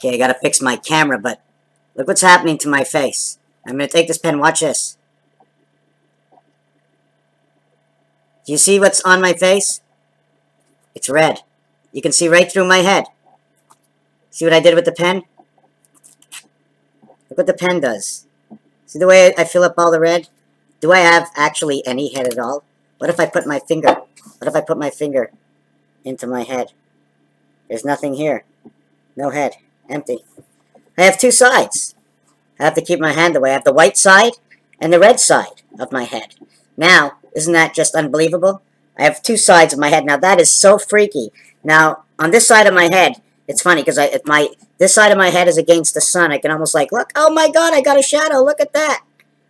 Okay, I gotta fix my camera, but look what's happening to my face. I'm gonna take this pen, watch this. Do you see what's on my face? It's red. You can see right through my head. See what I did with the pen? Look what the pen does. See the way I fill up all the red? Do I have actually any head at all? What if I put my finger? What if I put my finger into my head? There's nothing here. No head. Empty. I have two sides. I have to keep my hand away. I have the white side and the red side of my head. Now, isn't that just unbelievable? I have two sides of my head. Now, that is so freaky. Now, on this side of my head, it's funny because this side of my head is against the sun. I can almost like, look, oh my God, I got a shadow. Look at that.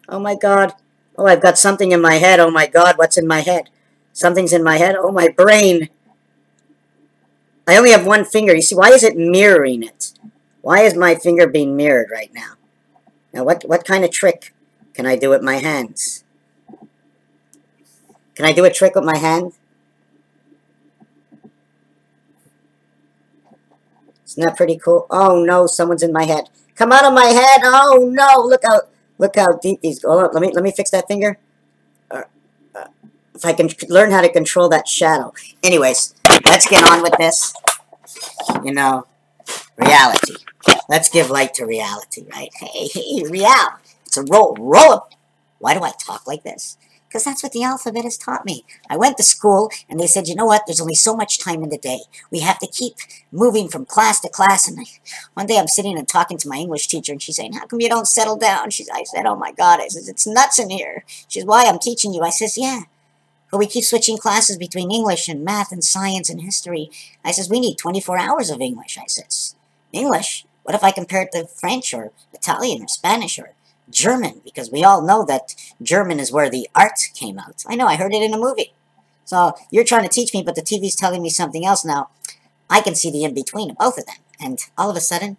Oh my God. Oh, I've got something in my head. Oh my God, what's in my head? Something's in my head. Oh, my brain. I only have one finger. You see, why is it mirroring it? Why is my finger being mirrored right now? Now, what kind of trick can I do with my hands? Can I do a trick with my hand? Isn't that pretty cool? Oh no, someone's in my head. Come out of my head! Oh no! Look how deep these go. Hold on, let me fix that finger. If I can learn how to control that shadow. Anyways, let's get on with this. You know, reality. Let's give light to reality, right? Hey, real. It's a roll. Why do I talk like this? Because that's what the alphabet has taught me. I went to school, and they said, you know what? There's only so much time in the day. We have to keep moving from class to class. And one day I'm sitting and talking to my English teacher, and she's saying, how come you don't settle down? I said, oh my God. I said, it's nuts in here. She says, why? I'm teaching you. I says, yeah. But we keep switching classes between English and math and science and history. I says, we need 24 hours of English. I says, English? What if I compare it to French or Italian or Spanish or German? Because we all know that German is where the art came out. I know, I heard it in a movie. So you're trying to teach me, but the TV's telling me something else now. I can see the in-between of both of them. And all of a sudden,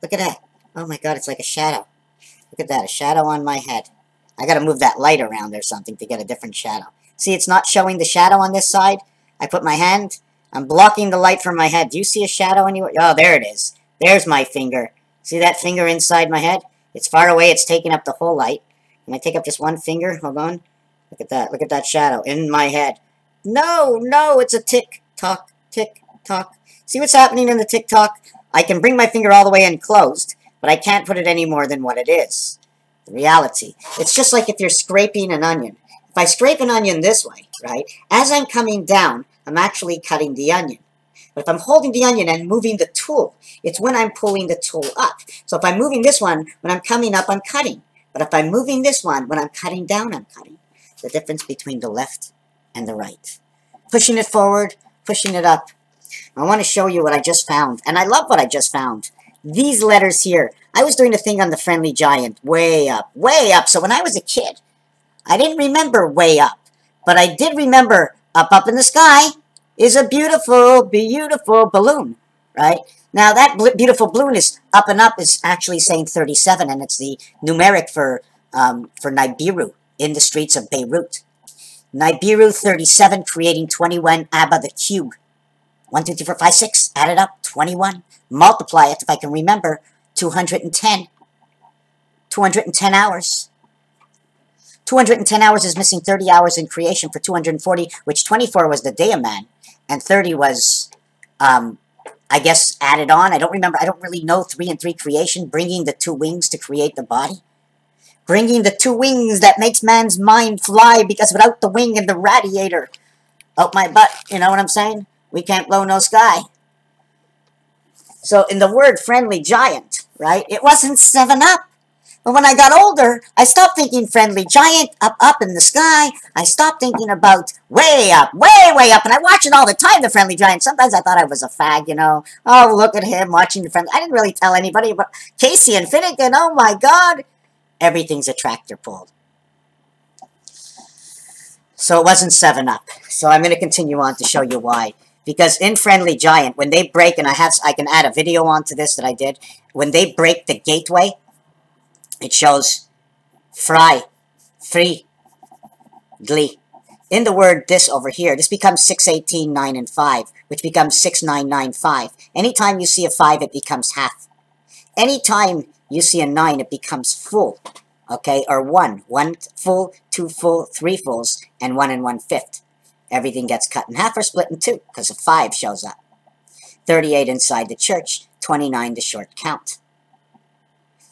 look at that. Oh my God, it's like a shadow. Look at that, a shadow on my head. I gotta move that light around or something to get a different shadow. See, it's not showing the shadow on this side. I put my hand, I'm blocking the light from my head. Do you see a shadow anywhere? Oh, there it is. There's my finger. See that finger inside my head? It's far away. It's taking up the whole light. Can I take up just one finger? Hold on. Look at that. Look at that shadow in my head. No, it's a tick-tock, tick-tock. See what's happening in the tick-tock? I can bring my finger all the way in closed, but I can't put it any more than what it is. The reality. It's just like if you're scraping an onion. If I scrape an onion this way, right, as I'm coming down, I'm actually cutting the onion. But if I'm holding the onion and moving the tool, it's when I'm pulling the tool up. So if I'm moving this one, when I'm coming up, I'm cutting. But if I'm moving this one, when I'm cutting down, I'm cutting. The difference between the left and the right. Pushing it forward, pushing it up. I want to show you what I just found. And I love what I just found. These letters here. I was doing a thing on the Friendly Giant. Way up, way up. So when I was a kid, I didn't remember way up. But I did remember up in the sky is a beautiful, beautiful balloon, right? Now, that beautiful balloon is up and up is actually saying 37, and it's the numeric for Nibiru in the streets of Beirut. Nibiru 37, creating 21 ABBA the cube. 1, 2, 3, 4, 5, 6, add it up, 21. Multiply it, if I can remember, 210. 210 hours. 210 hours is missing 30 hours in creation for 240, which 24 was the day of man, and 30 was, I guess, added on. I don't remember. I don't really know 3 and 3 creation, bringing the 2 wings to create the body. Bringing the 2 wings that makes man's mind fly, because without the wing and the radiator out my butt, you know what I'm saying? We can't blow no sky. So in the word friendly giant, right, it wasn't 7-Up. But when I got older, I stopped thinking friendly giant up in the sky. I stopped thinking about way up, way up. And I watch it all the time, the Friendly Giant. Sometimes I thought I was a fag, you know. Oh, look at him watching the Friendly. I didn't really tell anybody, but Casey and Finnegan, oh my God. Everything's a tractor pulled. So it wasn't 7-Up. So I'm going to continue on to show you why. Because in Friendly Giant, when they break, and I can add a video onto this that I did, when they break the gateway, it shows Freind Friendly. in the word this over here, this becomes 6, 18, 9, and 5, which becomes 6, 9, 9, 5. Anytime you see a 5, it becomes half. Anytime you see a 9, it becomes full, okay, or 1. 1 full, 2 full, 3 fulls, and 1 and 1/5. Everything gets cut in half or split in two, because a 5 shows up. 38 inside the church, 29 the short count.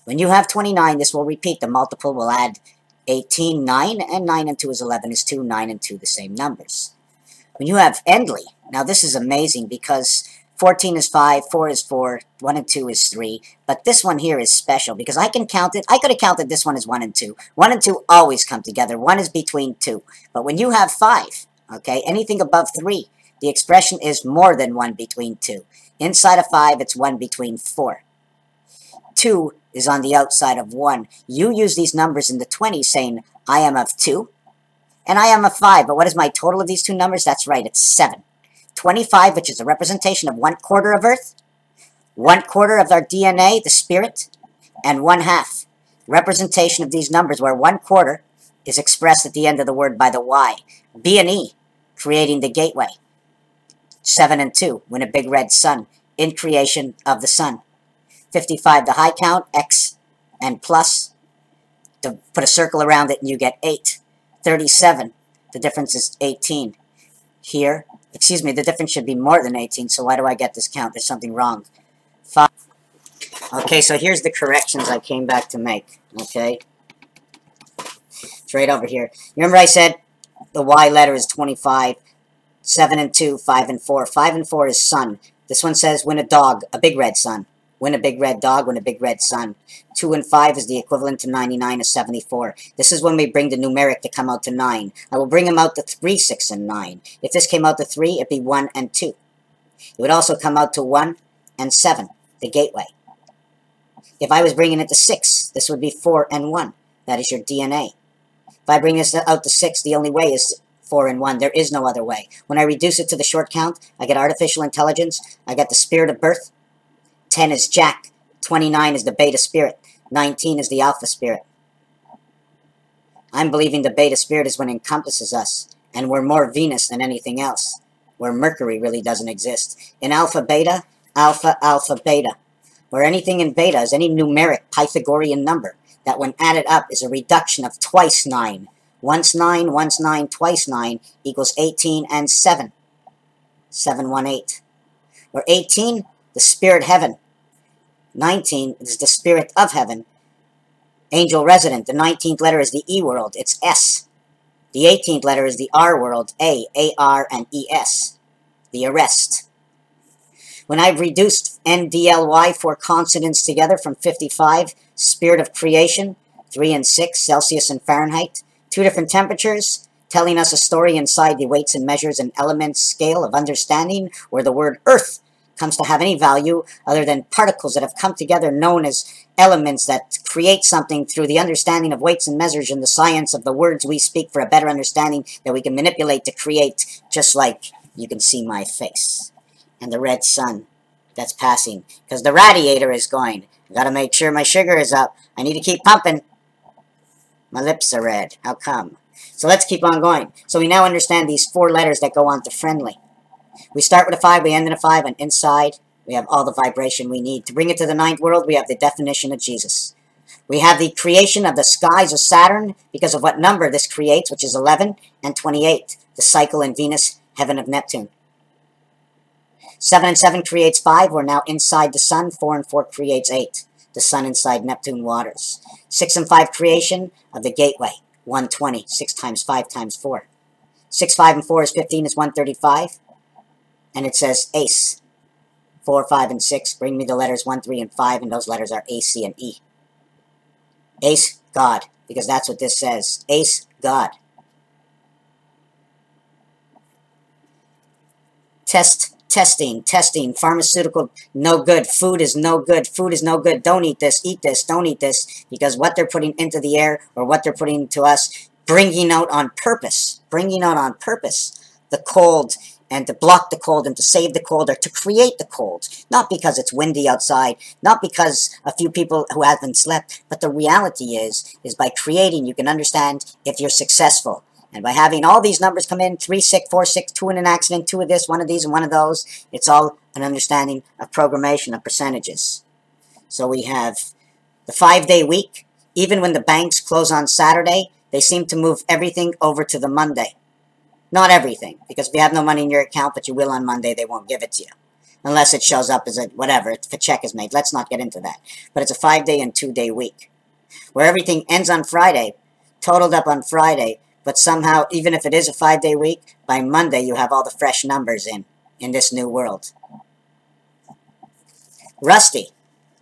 When you have 29, this will repeat. The multiple will add 18, 9, and 9 and 2 is 11 is 2, 9 and 2 the same numbers. When you have endly, now this is amazing because 14 is 5, 4 is 4, 1 and 2 is 3, but this one here is special because I can count it. I could have counted this one as 1 and 2. 1 and 2 always come together. 1 is between 2. But when you have 5, okay, anything above 3, the expression is more than 1 between 2. Inside of 5, it's 1 between 4. 2 is on the outside of 1. You use these numbers in the 20s saying, I am of 2, and I am of 5. But what is my total of these two numbers? That's right, it's 7. 25, which is a representation of 1/4 of Earth, 1/4 of our DNA, the spirit, and 1/2. Representation of these numbers where 1/4 is expressed at the end of the word by the Y. B and E, creating the gateway. 7 and 2, when a big red sun, in creation of the sun. 55, the high count, X and plus. To put a circle around it and you get 8. 37, the difference is 18. Here, excuse me, the difference should be more than 18, so why do I get this count? There's something wrong. 5. Okay, so here's the corrections I came back to make, okay? It's right over here. Remember I said the Y letter is 25, 7 and 2, 5 and 4. 5 and 4 is sun. This one says win a dog, a big red sun. Win a big red dog, win a big red sun. 2 and 5 is the equivalent to 99 or 74. This is when we bring the numeric to come out to 9. I will bring them out to 3, 6, and 9. If this came out to 3, it'd be 1 and 2. It would also come out to 1 and 7, the gateway. If I was bringing it to 6, this would be 4 and 1. That is your DNA. If I bring this out to 6, the only way is 4 and 1. There is no other way. When I reduce it to the short count, I get artificial intelligence. I get the spirit of birth. 10 is Jack. 29 is the beta spirit. 19 is the alpha spirit. I'm believing the beta spirit is what encompasses us, and we're more Venus than anything else, where Mercury really doesn't exist. In alpha, beta, alpha, alpha, beta, where anything in beta is any numeric Pythagorean number that when added up is a reduction of twice 9. Once 9, once 9, twice 9 equals 18 and 7. 718. Where 18, the spirit heaven. 19 is the spirit of heaven. Angel resident. The 19th letter is the E world. It's S. The 18th letter is the R world. A, A-R, and E-S. The arrest. When I've reduced NDLY, 4 consonants together from 55, spirit of creation, 3 and 6, Celsius and Fahrenheit, 2 different temperatures, telling us a story inside the weights and measures and elements scale of understanding, where the word earth comes to have any value other than particles that have come together known as elements that create something through the understanding of weights and measures and the science of the words we speak for a better understanding that we can manipulate to create, just like you can see my face. And the red sun that's passing, because the radiator is going. I gotta make sure my sugar is up. I need to keep pumping. My lips are red. How come? So let's keep on going. So we now understand these 4 letters that go on to friendly. We start with a 5, we end in a 5, and inside we have all the vibration we need. To bring it to the 9th world, we have the definition of Jesus. We have the creation of the skies of Saturn because of what number this creates, which is 11 and 28, the cycle in Venus, heaven of Neptune. 7 and 7 creates 5. We're now inside the sun. 4 and 4 creates 8. The sun inside Neptune waters. 6 and 5 creation of the gateway. 120. 6 times 5 times 4. 6, 5, and 4 is 15 is 135. And it says ace. 4, 5, and 6 bring me the letters 1, 3, and 5, and those letters are A, C, and E. Ace, God, because that's what this says. Ace, God. Testing, pharmaceutical, no good, food is no good, don't eat this, don't eat this, because what they're putting into the air, or what they're putting to us, bringing out on purpose, the cold, and to block the cold, and to save the cold, or to create the cold, not because it's windy outside, not because a few people who haven't slept, but the reality is by creating, you can understand if you're successful. And by having all these numbers come in, 3, 6, 4, 6, 2 in an accident, 2 of this, 1 of these, and 1 of those, it's all an understanding of programmation of percentages. So we have the 5-day week. Even when the banks close on Saturday, they seem to move everything over to the Monday. Not everything, because if you have no money in your account, but you will on Monday, they won't give it to you. Unless it shows up as a whatever, if a check is made. Let's not get into that. But it's a 5-day and 2-day week, where everything ends on Friday, totaled up on Friday, but somehow, even if it is a 5-day week, by Monday you have all the fresh numbers in this new world. Rusty.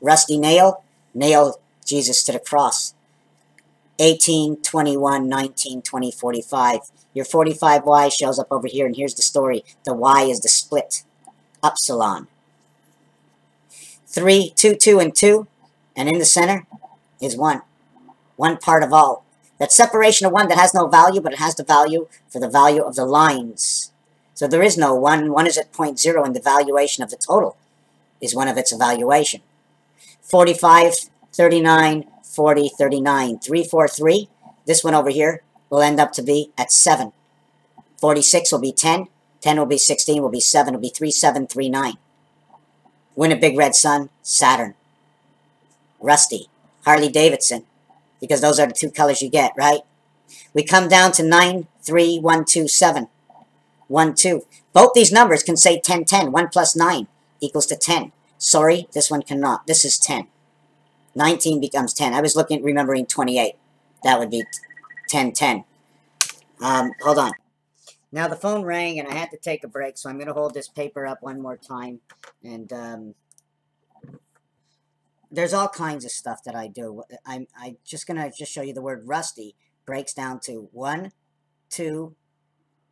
Rusty nail. Nail Jesus to the cross. 18, 21, 19, 20, 45. Your 45Y shows up over here, and here's the story. The Y is the split. Upsilon. 3, 2, 2, and 2. And in the center is 1. 1 part of all. That separation of 1 that has no value, but it has the value for the value of the lines. So there is no 1. 1 is at 0.0, and the valuation of the total is 1 of its evaluation. 45, 39, 40, 39. 3, 4, 3. This one over here will end up to be at 7. 46 will be 10. 10 will be 16, will be 7, will be 3, 7, 3, 9. Win a big red sun, Saturn. Rusty, Harley Davidson, because those are the 2 colors you get, right? We come down to 9, 3, 1, 2, 7. 1, 2. Both these numbers can say 10, 10. 1 plus 9 equals to 10. Sorry, this one cannot. This is 10. 19 becomes 10. I was remembering 28. That would be 10, 10. Hold on. Now the phone rang and I had to take a break, so I'm going to hold this paper up one more time. And there's all kinds of stuff that I do. I'm just going to show you the word rusty breaks down to 1, 2,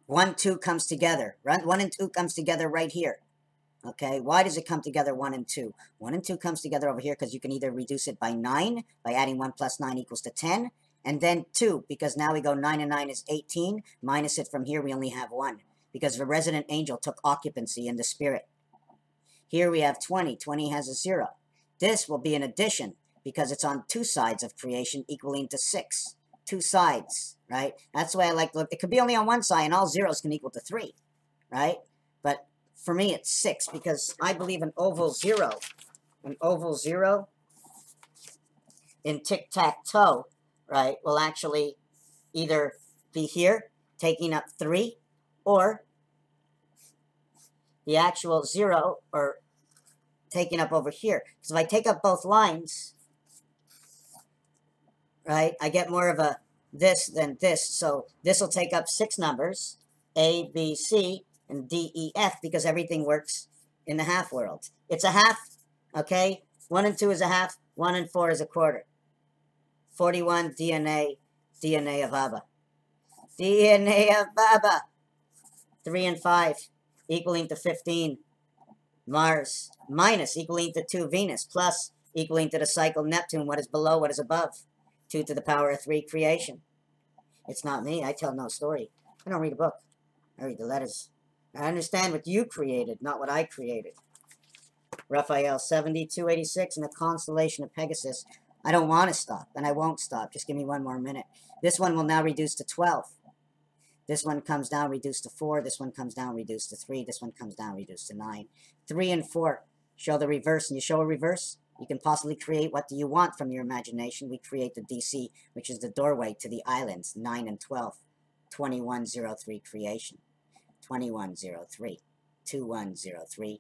1, 2 comes together. 1 and 2 comes together right here. Okay, why does it come together 1 and 2? 1 and 2 comes together over here because you can either reduce it by 9, by adding 1 plus 9 equals to 10, and then 2, because now we go 9 and 9 is 18, minus it from here, we only have 1, because the resident angel took occupancy in the spirit. Here we have 20, 20 has a 0. This will be an addition, because it's on 2 sides of creation, equaling to 6. 2 sides, right? That's the way I like to look. It could be only on one side, and all zeros can equal to 3, right? But for me, it's 6, because I believe an oval 0 in tic-tac-toe, right, will actually either be here, taking up 3, or the actual 0, or taking up over here. Because if I take up both lines, right, I get more of a this than this. So this will take up 6 numbers, A, B, C, and D, E, F, because everything works in the half world. It's a half, okay? 1 and 2 is a half, 1 and 4 is a quarter. 41 DNA of Abba. DNA of Baba. 3 and 5 equaling to 15. Mars minus equaling to 2 Venus plus equaling to the cycle Neptune, what is below, what is above. 2 to the power of 3 creation. It's not me. I tell no story. I don't read a book. I read the letters. I understand what you created, not what I created. Raphael 7286 in the constellation of Pegasus. I don't want to stop, and I won't stop. Just give me one more minute. This one will now reduce to 12. This one comes down, reduced to 4. This one comes down, reduced to 3. This one comes down, reduced to 9. 3 and 4 show the reverse, and you show a reverse, you can possibly create what do you want from your imagination. We create the DC, which is the doorway to the islands, 9 and 12. 2103 creation. 2103. 2103.